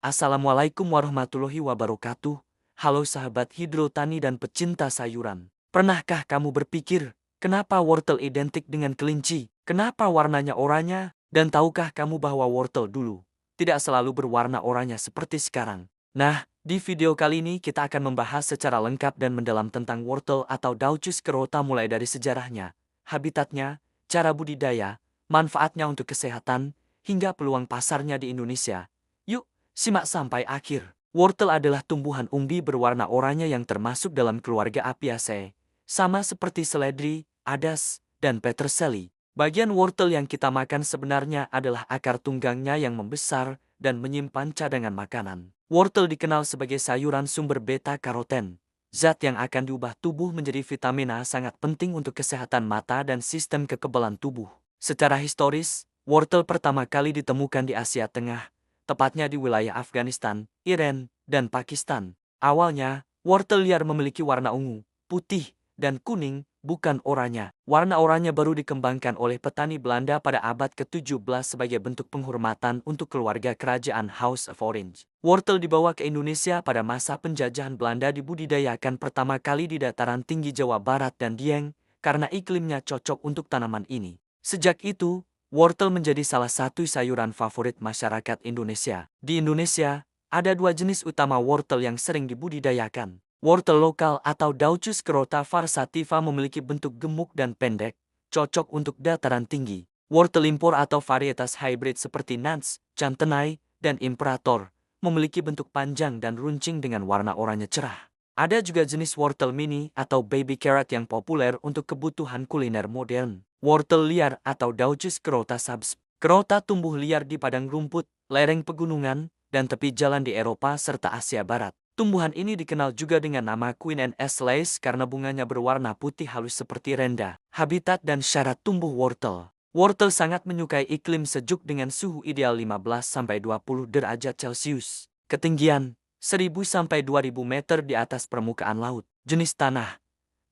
Assalamualaikum warahmatullahi wabarakatuh. Halo sahabat hidrotani dan pecinta sayuran. Pernahkah kamu berpikir, kenapa wortel identik dengan kelinci? Kenapa warnanya oranye? Dan tahukah kamu bahwa wortel dulu tidak selalu berwarna oranye seperti sekarang? Nah, di video kali ini kita akan membahas secara lengkap dan mendalam tentang wortel atau Daucus carota mulai dari sejarahnya, habitatnya, cara budidaya, manfaatnya untuk kesehatan, hingga peluang pasarnya di Indonesia. Yuk, simak sampai akhir. Wortel adalah tumbuhan umbi berwarna oranye yang termasuk dalam keluarga Apiaceae, sama seperti seledri, adas, dan peterseli. Bagian wortel yang kita makan sebenarnya adalah akar tunggangnya yang membesar dan menyimpan cadangan makanan. Wortel dikenal sebagai sayuran sumber beta-karoten, zat yang akan diubah tubuh menjadi vitamin A sangat penting untuk kesehatan mata dan sistem kekebalan tubuh. Secara historis, wortel pertama kali ditemukan di Asia Tengah, tepatnya di wilayah Afghanistan, Iran, dan Pakistan. Awalnya, wortel liar memiliki warna ungu, putih, dan kuning, bukan oranye. Warna oranye baru dikembangkan oleh petani Belanda pada abad ke-17 sebagai bentuk penghormatan untuk keluarga kerajaan House of Orange. Wortel dibawa ke Indonesia pada masa penjajahan Belanda dibudidayakan pertama kali di dataran tinggi Jawa Barat dan Dieng, karena iklimnya cocok untuk tanaman ini. Sejak itu, wortel menjadi salah satu sayuran favorit masyarakat Indonesia. Di Indonesia, ada dua jenis utama wortel yang sering dibudidayakan. Wortel lokal atau Daucus carota varsativa memiliki bentuk gemuk dan pendek, cocok untuk dataran tinggi. Wortel impor atau varietas hybrid seperti Nance, Chantenay, dan Imperator memiliki bentuk panjang dan runcing dengan warna oranye cerah. Ada juga jenis wortel mini atau baby carrot yang populer untuk kebutuhan kuliner modern. Wortel liar atau Daucus carota subsp. Carota tumbuh liar di padang rumput, lereng pegunungan, dan tepi jalan di Eropa serta Asia Barat. Tumbuhan ini dikenal juga dengan nama Queen Anne's Lace karena bunganya berwarna putih halus seperti renda. Habitat dan syarat tumbuh wortel. Wortel sangat menyukai iklim sejuk dengan suhu ideal 15–20 derajat Celcius. Ketinggian 1.000–2.000 meter di atas permukaan laut. Jenis tanah: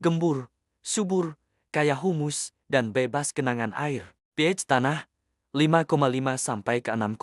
gembur, subur, kaya humus, dan bebas genangan air. pH tanah 5,5–6,5.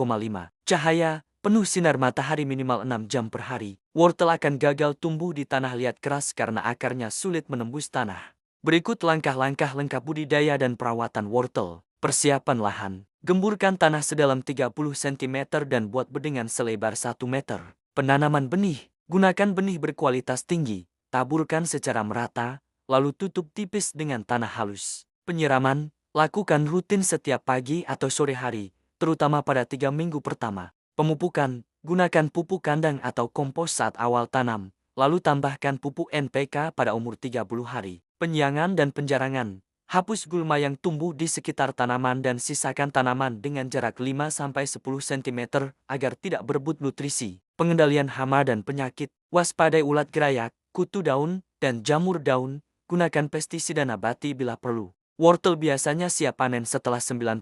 Cahaya penuh sinar matahari minimal 6 jam per hari. Wortel akan gagal tumbuh di tanah liat keras karena akarnya sulit menembus tanah. Berikut langkah-langkah lengkap budidaya dan perawatan wortel. Persiapan lahan: gemburkan tanah sedalam 30 cm dan buat bedengan selebar 1 meter. Penanaman benih: gunakan benih berkualitas tinggi, taburkan secara merata, lalu tutup tipis dengan tanah halus. Penyiraman: lakukan rutin setiap pagi atau sore hari, terutama pada 3 minggu pertama. Pemupukan: gunakan pupuk kandang atau kompos saat awal tanam, lalu tambahkan pupuk NPK pada umur 30 hari. Penyiangan dan penjarangan: hapus gulma yang tumbuh di sekitar tanaman dan sisakan tanaman dengan jarak 5–10 cm agar tidak berebut nutrisi. Pengendalian hama dan penyakit: waspadai ulat gerayak, kutu daun, dan jamur daun. Gunakan pestisida nabati bila perlu. Wortel biasanya siap panen setelah 90–120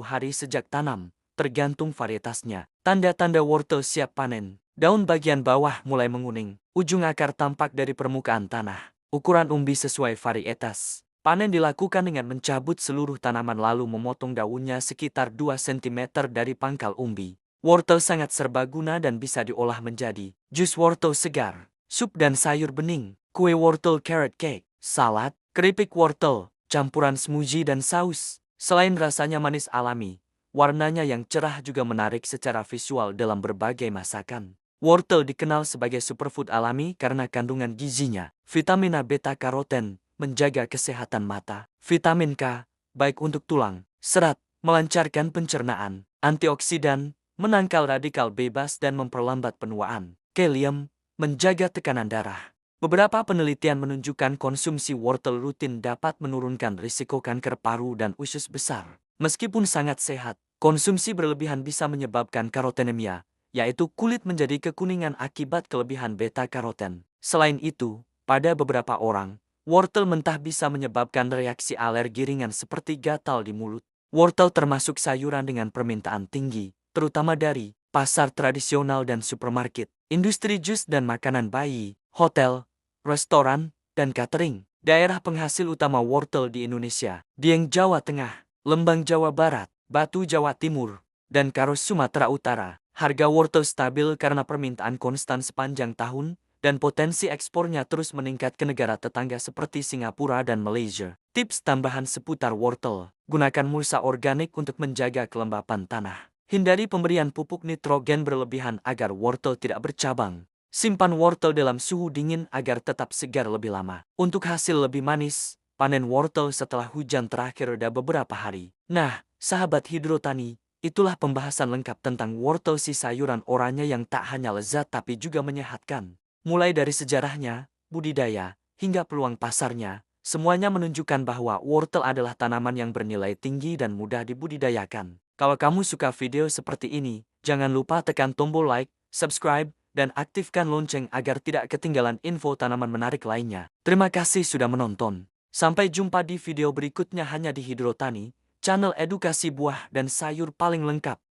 hari sejak tanam, tergantung varietasnya. Tanda-tanda wortel siap panen: daun bagian bawah mulai menguning, ujung akar tampak dari permukaan tanah. Ukuran umbi sesuai varietas. Panen dilakukan dengan mencabut seluruh tanaman lalu memotong daunnya sekitar 2 cm dari pangkal umbi. Wortel sangat serbaguna dan bisa diolah menjadi jus wortel segar, sup dan sayur bening, kue wortel carrot cake, salad, keripik wortel, campuran smoothie dan saus. Selain rasanya manis alami, warnanya yang cerah juga menarik secara visual dalam berbagai masakan. Wortel dikenal sebagai superfood alami karena kandungan gizinya. Vitamin A beta-karoten, menjaga kesehatan mata. Vitamin K, baik untuk tulang, serat, melancarkan pencernaan. Antioksidan, menangkal radikal bebas dan memperlambat penuaan. Kalium, menjaga tekanan darah. Beberapa penelitian menunjukkan konsumsi wortel rutin dapat menurunkan risiko kanker paru dan usus besar. Meskipun sangat sehat, konsumsi berlebihan bisa menyebabkan karotenemia, yaitu kulit menjadi kekuningan akibat kelebihan beta-karoten. Selain itu, pada beberapa orang, wortel mentah bisa menyebabkan reaksi alergi ringan seperti gatal di mulut. Wortel termasuk sayuran dengan permintaan tinggi, terutama dari pasar tradisional dan supermarket, industri jus dan makanan bayi, hotel, restoran, dan catering. Daerah penghasil utama wortel di Indonesia: Dieng Jawa Tengah, Lembang Jawa Barat, Batu Jawa Timur, dan Karo Sumatera Utara. Harga wortel stabil karena permintaan konstan sepanjang tahun, dan potensi ekspornya terus meningkat ke negara tetangga seperti Singapura dan Malaysia. Tips tambahan seputar wortel: gunakan mulsa organik untuk menjaga kelembapan tanah. Hindari pemberian pupuk nitrogen berlebihan agar wortel tidak bercabang. Simpan wortel dalam suhu dingin agar tetap segar lebih lama. Untuk hasil lebih manis, panen wortel setelah hujan terakhir reda beberapa hari. Nah, sahabat hidrotani, itulah pembahasan lengkap tentang wortel si sayuran oranye yang tak hanya lezat tapi juga menyehatkan. Mulai dari sejarahnya, budidaya, hingga peluang pasarnya, semuanya menunjukkan bahwa wortel adalah tanaman yang bernilai tinggi dan mudah dibudidayakan. Kalau kamu suka video seperti ini, jangan lupa tekan tombol like, subscribe, dan aktifkan lonceng agar tidak ketinggalan info tanaman menarik lainnya. Terima kasih sudah menonton. Sampai jumpa di video berikutnya hanya di Hidrotani, channel edukasi buah dan sayur paling lengkap.